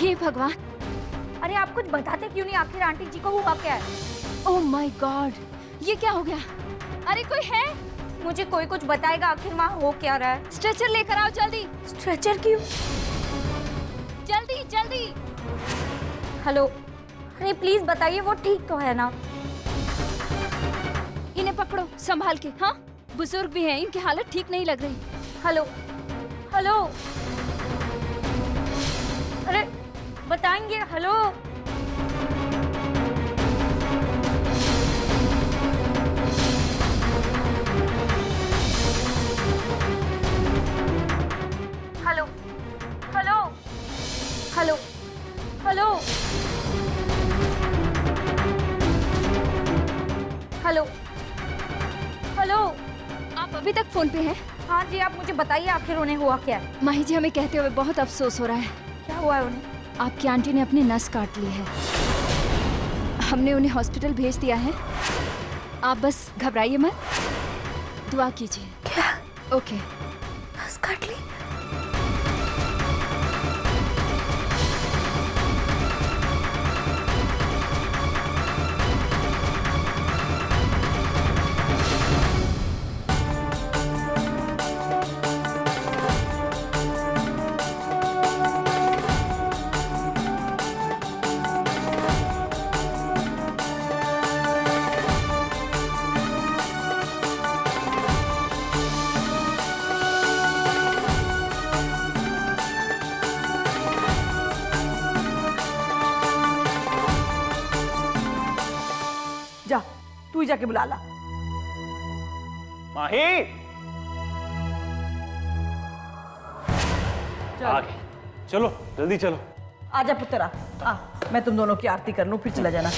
हे भगवान, अरे आप कुछ बताते क्यों नहीं? आखिर आंटी जी को हुआ क्या है? ओह माय गॉड, ये क्या हो गया? अरे कोई है? मुझे कोई कुछ बताएगा आखिर वहाँ हो क्या रहा है? स्ट्रेचर लेकर आओ जल्दी। स्ट्रेचर क्यों? जल्दी जल्दी। हेलो, अरे प्लीज बताइए वो ठीक तो है ना? इन्हें पकड़ो संभाल के। हाँ, बुजुर्ग भी हैं, इनकी हालत ठीक नहीं लग रही। हेलो हेलो, अरे बताएंगे? Hello hello hello hello hello hello hello. आप अभी तक फोन पे हैं? हाँ जी, आप मुझे बताइए आखिर उन्हें हुआ क्या है? माही जी, हमें कहते हुए बहुत अफसोस हो रहा है। क्या हुआ है उन्हें? आपकी आंटी ने अपनी नस काट ली है। हमने उन्हें हॉस्पिटल भेज दिया है। आप बस घबराइए मत, दुआ कीजिए। क्या? ओके। नस काट ली? जा, तू ही जाके बुला ला। माही, चल चलो जल्दी चलो। आजा पुत्र, आ मैं तुम दोनों की आरती कर लूं, फिर चला जाना।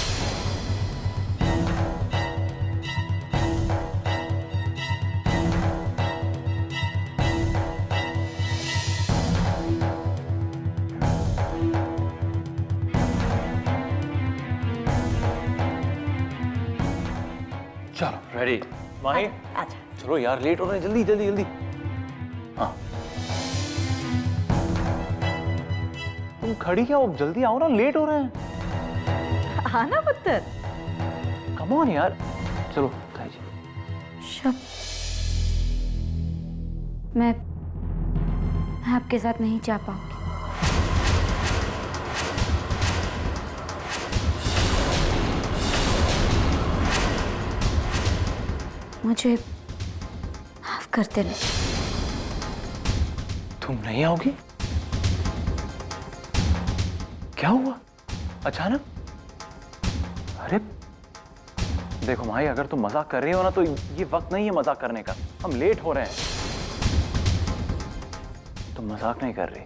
चलो रेडी। माही आजा। चलो यार, लेट हो रहे हैं, जल्दी जल्दी जल्दी। हाँ, तुम खड़ी क्या हो? जल्दी आओ ना, लेट हो रहे हैं। हाँ ना पुत्र। कम ऑन यार, चलो ताई जी। शब, मैं आपके साथ नहीं जा पाऊंगी। मुझे माफ कर देना। तुम नहीं आओगी? क्या हुआ अचानक? अरे देखो माही, अगर तुम मजाक कर रही हो ना तो ये वक्त नहीं है मजाक करने का। हम लेट हो रहे हैं। तुम मजाक नहीं कर रही?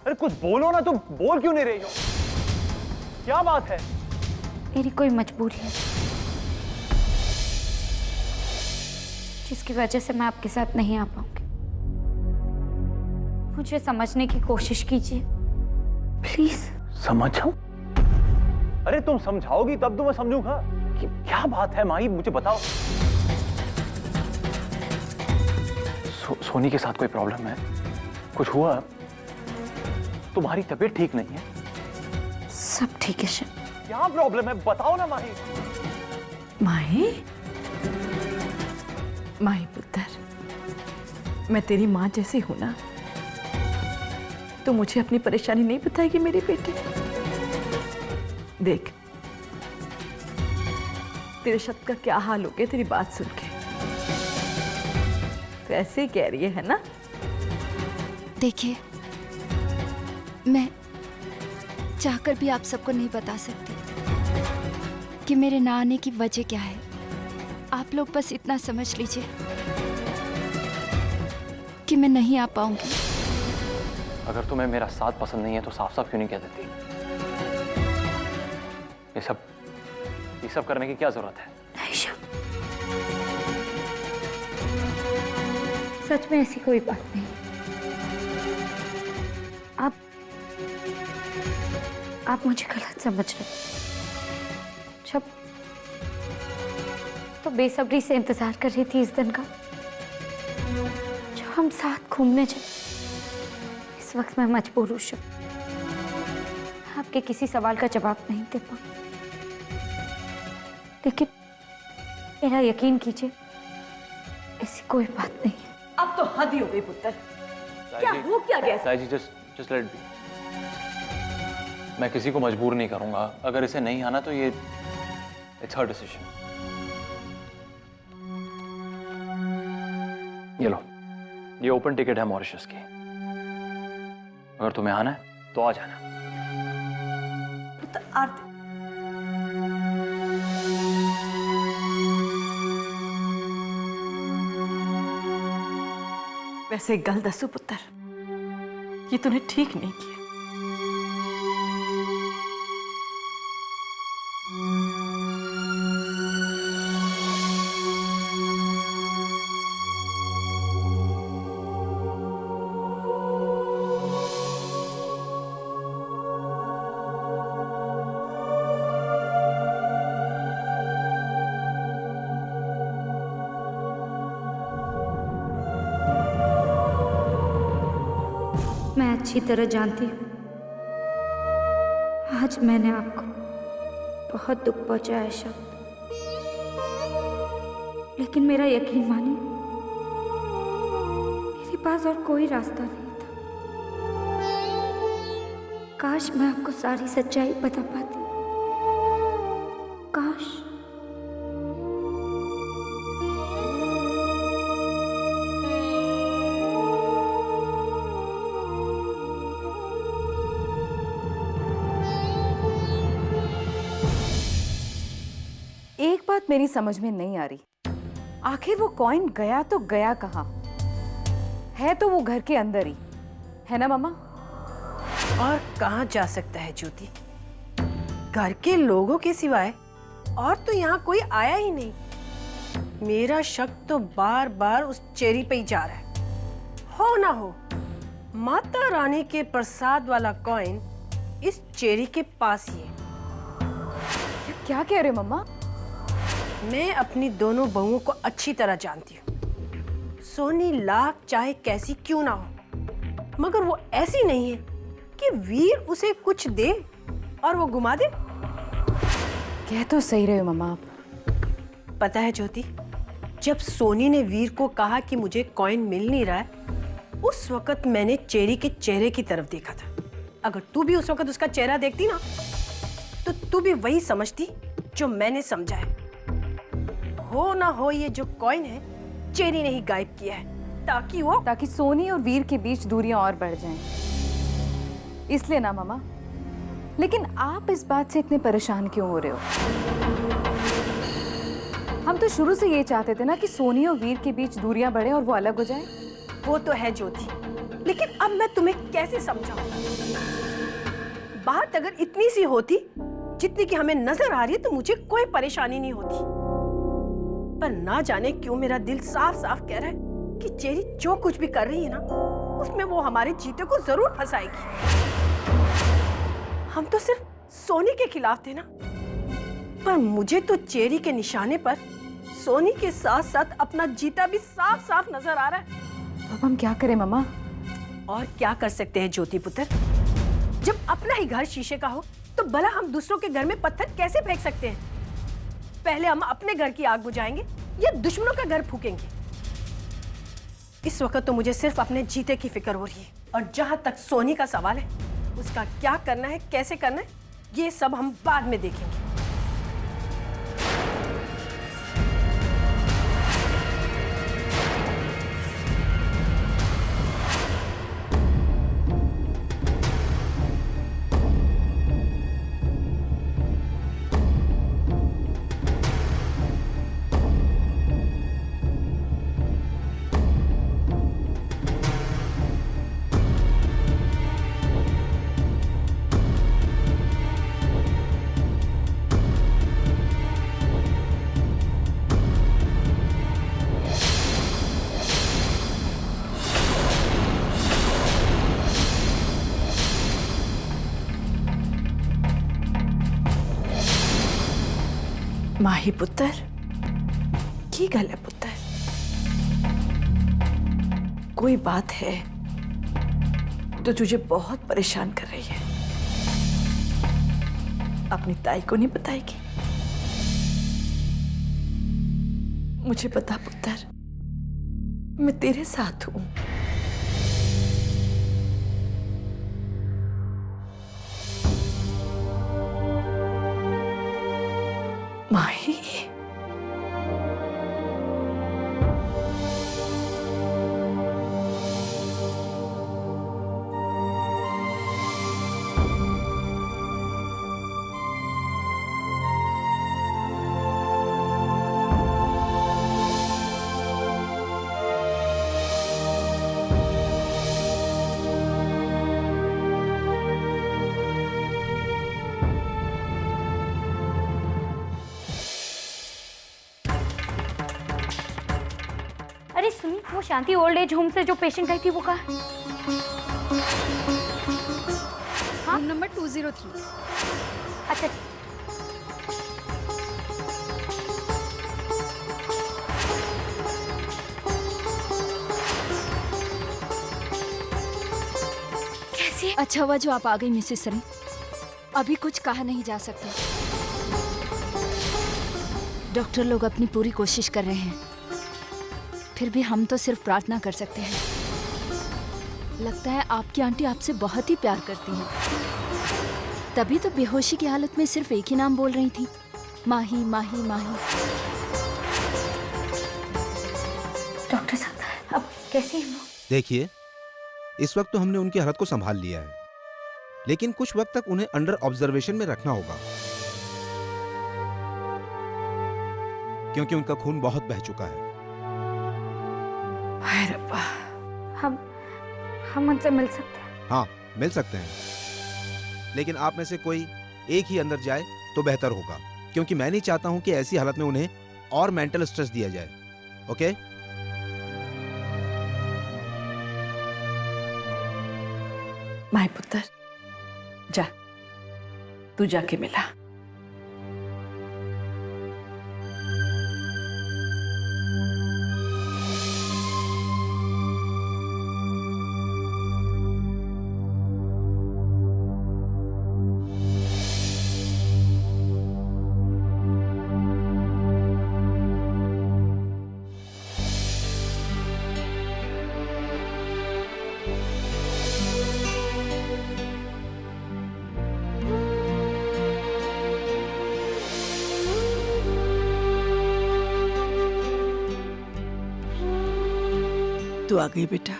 अरे कुछ बोलो ना, तुम बोल क्यों नहीं रही हो? क्या बात है? मेरी कोई मजबूरी है जिसकी वजह से मैं आपके साथ नहीं आ पाऊंगी। मुझे समझने की कोशिश कीजिए प्लीज। समझाओ? अरे तुम समझाओगी तब तो मैं समझूंगा। क्या बात है माही, मुझे बताओ। सोनी के साथ कोई प्रॉब्लम है? कुछ हुआ? तुम्हारी तबीयत ठीक नहीं है? सब ठीक है शिव। क्या प्रॉब्लम है बताओ ना माही। माही, माही पुत्र, मैं तेरी माँ जैसी हूं ना, तो मुझे अपनी परेशानी नहीं बताएगी मेरी बेटी? देख, तेरे शब्द का क्या हाल हो गया तेरी बात सुन के। तो ऐसे ही कह रही है ना? देखिए, मैं चाहकर भी आप सबको नहीं बता सकती कि मेरे ना आने की वजह क्या है। आप लोग बस इतना समझ लीजिए कि मैं नहीं आ पाऊंगी। अगर तुम्हें मेरा साथ पसंद नहीं है तो साफ साफ क्यों नहीं कह देती? ये सब करने की क्या जरूरत है? नहीं शिव, सच में ऐसी कोई बात नहीं। आप मुझे गलत समझ रहे हैं। जब तो बेसब्री से इंतजार कर रही थी इस दिन का, जब हम साथ घूमने जाए। इस वक्त मैं मजबूर हूँ शिव, आपके किसी सवाल का जवाब नहीं दे पाऊँ, लेकिन मेरा यकीन कीजिए ऐसी कोई बात नहीं है। अब तो हद ही हो गई पुत्र। क्या हो क्या गया? ताई जी जस्ट लेट बी। मैं किसी को मजबूर नहीं करूंगा। अगर इसे नहीं आना तो ये इट्स हर डिसीजन। ये लो, ये ओपन टिकट है मॉरिशस की। अगर तुम्हें आना है तो आ जाना। पुत्र आरती, वैसे एक गल दसू पुत्र, ये तूने ठीक नहीं किया। मैं अच्छी तरह जानती हूँ आज मैंने आपको बहुत दुख पहुंचाया है शब्द, लेकिन मेरा यकीन मानिए मेरे पास और कोई रास्ता नहीं था। काश मैं आपको सारी सच्चाई बता पाती, काश। एक बात मेरी समझ में नहीं आ रही, आखिर वो कॉइन गया तो गया कहाँ? है तो वो घर के अंदर ही, है ना मम्मा? और कहाँ जा सकता है ज्योति? घर के लोगों के सिवाय और तो यहाँ कोई आया ही नहीं। मेरा शक तो बार बार उस चेरी पे ही जा रहा है। हो ना हो माता रानी के प्रसाद वाला कॉइन इस चेरी के पास ही है। क्या कह रहे हो मम्मा? मैं अपनी दोनों बहुओं को अच्छी तरह जानती हूँ। सोनी लाख चाहे कैसी क्यों ना हो, मगर वो ऐसी नहीं है कि वीर उसे कुछ दे और वो घुमा दे। कह तो सही रहे हो मम्मा आप। पता है ज्योति, जब सोनी ने वीर को कहा कि मुझे कॉइन मिल नहीं रहा है, उस वक्त मैंने चेरी के चेहरे की तरफ देखा था। अगर तू भी उस वक्त उसका चेहरा देखती ना, तो तू भी वही समझती जो मैंने समझा है। हो ना हो ये जो कॉइन है चेरी ने ही गायब किया है, ताकि सोनी और वीर के बीच दूरियां और बढ़ जाएं। इसलिए ना मामा। लेकिन आप इस बात से इतने परेशान क्यों हो रहे हो? हम तो शुरू से ये चाहते थे ना कि सोनी और वीर के बीच दूरियां बढ़े और वो अलग हो जाएं। वो तो है ज्योति, लेकिन अब मैं तुम्हें कैसे समझाऊं? बात अगर इतनी सी होती जितनी कि हमें नजर आ रही है तो मुझे कोई परेशानी नहीं होती। पर ना जाने क्यों मेरा दिल साफ साफ कह रहा है कि चेरी जो कुछ भी कर रही है ना, उसमें वो हमारे जीते को जरूर फंसाएगी। हम तो सिर्फ सोनी के खिलाफ थे ना, पर मुझे तो चेरी के निशाने पर सोनी के साथ साथ अपना जीता भी साफ साफ नजर आ रहा है। तो अब हम क्या करें मामा? और क्या कर सकते हैं ज्योति पुत्र? जब अपना ही घर शीशे का हो तो भला हम दूसरों के घर में पत्थर कैसे फेंक सकते हैं? पहले हम अपने घर की आग बुझाएंगे या दुश्मनों का घर फूकेंगे? इस वक्त तो मुझे सिर्फ अपने जीते की फिक्र हो रही है। और जहां तक सोनी का सवाल है, उसका क्या करना है, कैसे करना है, ये सब हम बाद में देखेंगे। माही पुत्र, की गल है पुत्र? कोई बात है तो तुझे बहुत परेशान कर रही है। अपनी ताई को नहीं बताएगी? मुझे बता पुत्र, मैं तेरे साथ हूं। माही, अरे सुनी, वो शांति ओल्ड एज होम से जो पेशेंट आई थी वो कहाँ? Room number 203। अच्छा, कैसे? अच्छा हुआ जो आप आ गई मिसेस सरी। अभी कुछ कहा नहीं जा सकता। डॉक्टर लोग अपनी पूरी कोशिश कर रहे हैं, फिर भी हम तो सिर्फ प्रार्थना कर सकते हैं। लगता है आपकी आंटी आपसे बहुत ही प्यार करती हैं। तभी तो बेहोशी की हालत में सिर्फ एक ही नाम बोल रही थी, माही माही माही। डॉक्टर साहब अब कैसे हैं वो? देखिए, इस वक्त तो हमने उनकी हालत को संभाल लिया है, लेकिन कुछ वक्त तक उन्हें अंडर ऑब्जर्वेशन में रखना होगा, क्योंकि उनका खून बहुत बह चुका है। हाय रब्बा। हम उनसे मिल सकते हैं? हाँ, मिल सकते हैं, लेकिन आप में से कोई एक ही अंदर जाए तो बेहतर होगा, क्योंकि मैं नहीं चाहता हूं कि ऐसी हालत में उन्हें और मेंटल स्ट्रेस दिया जाए। ओके? माय पुत्र, जा, तू जाके मिला। तू आ गई बेटा।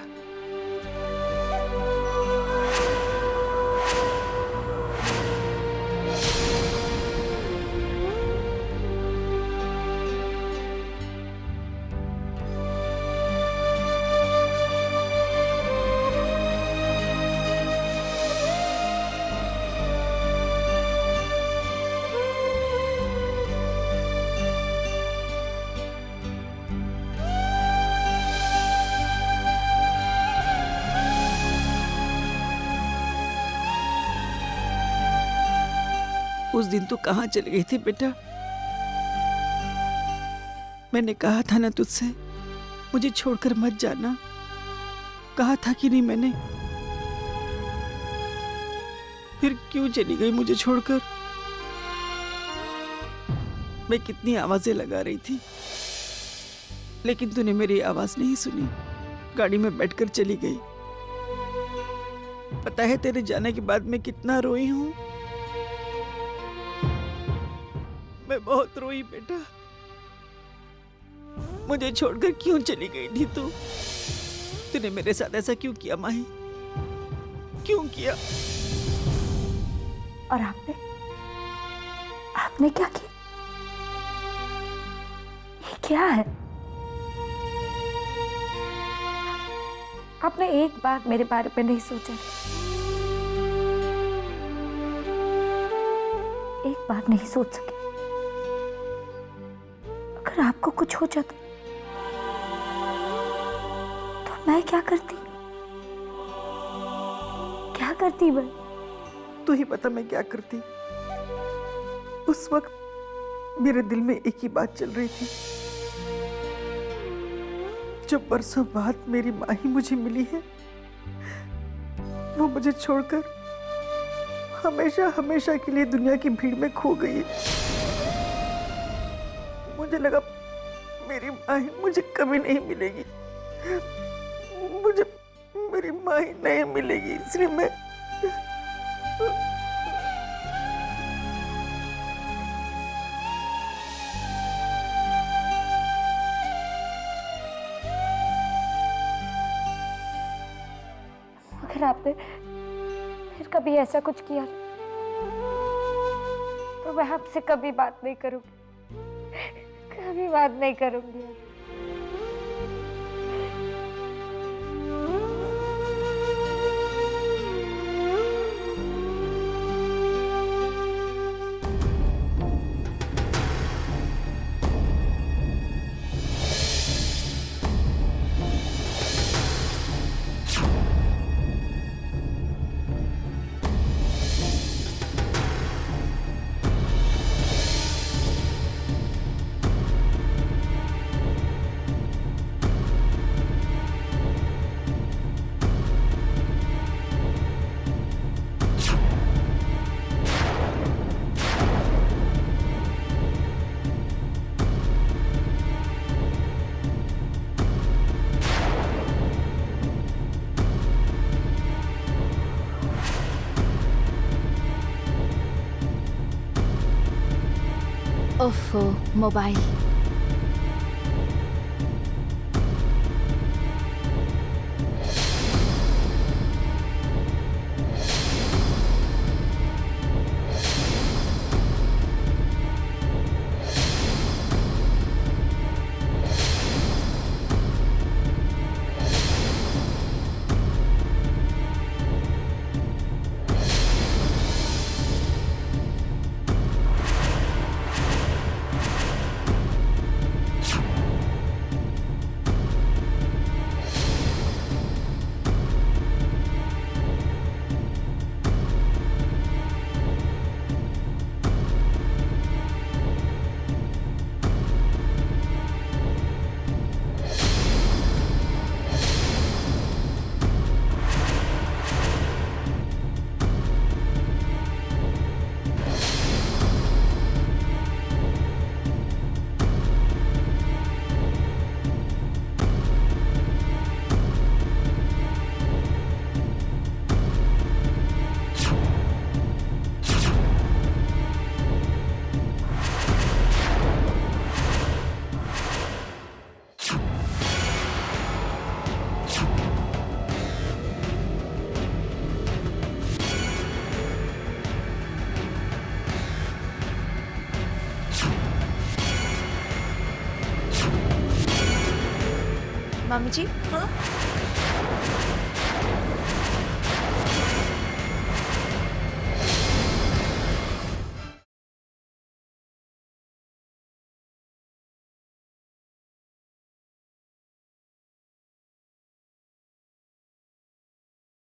उस दिन तू कहाँ चली गई थी बेटा? मैंने कहा था ना तुझसे, मुझे छोड़कर मत जाना। कहा था कि नहीं मैंने? फिर क्यों चली गई मुझे छोड़कर? मैं कितनी आवाजें लगा रही थी, लेकिन तूने मेरी आवाज नहीं सुनी। गाड़ी में बैठकर चली गई। पता है तेरे जाने के बाद मैं कितना रोई हूं? मैं बहुत रोई बेटा। मुझे छोड़कर क्यों चली गई थी तू? तूने मेरे साथ ऐसा क्यों किया माही? क्यों किया? और आपने क्या किया? ये क्या है? आपने एक बार मेरे बारे में नहीं सोचा? एक बार नहीं सोच सके? अगर आपको कुछ हो जाता तो मैं क्या करती? क्या करती मैं? तू ही बता मैं क्या करती। उस वक्त मेरे दिल में एक ही बात चल रही थी। जब बरसों बाद मेरी माँ ही मुझे मिली है, वो मुझे छोड़कर हमेशा हमेशा के लिए दुनिया की भीड़ में खो गई है। मुझे लगा मेरी माँ ही मुझे कभी नहीं मिलेगी, मुझे मेरी माँ ही नहीं मिलेगी, इसलिए मैं अगर आपने फिर कभी ऐसा कुछ किया तो मैं आपसे कभी बात नहीं करूंगी, कभी बात नहीं करूंगी। ओफो, मोबाइल। मामी जी, हाँ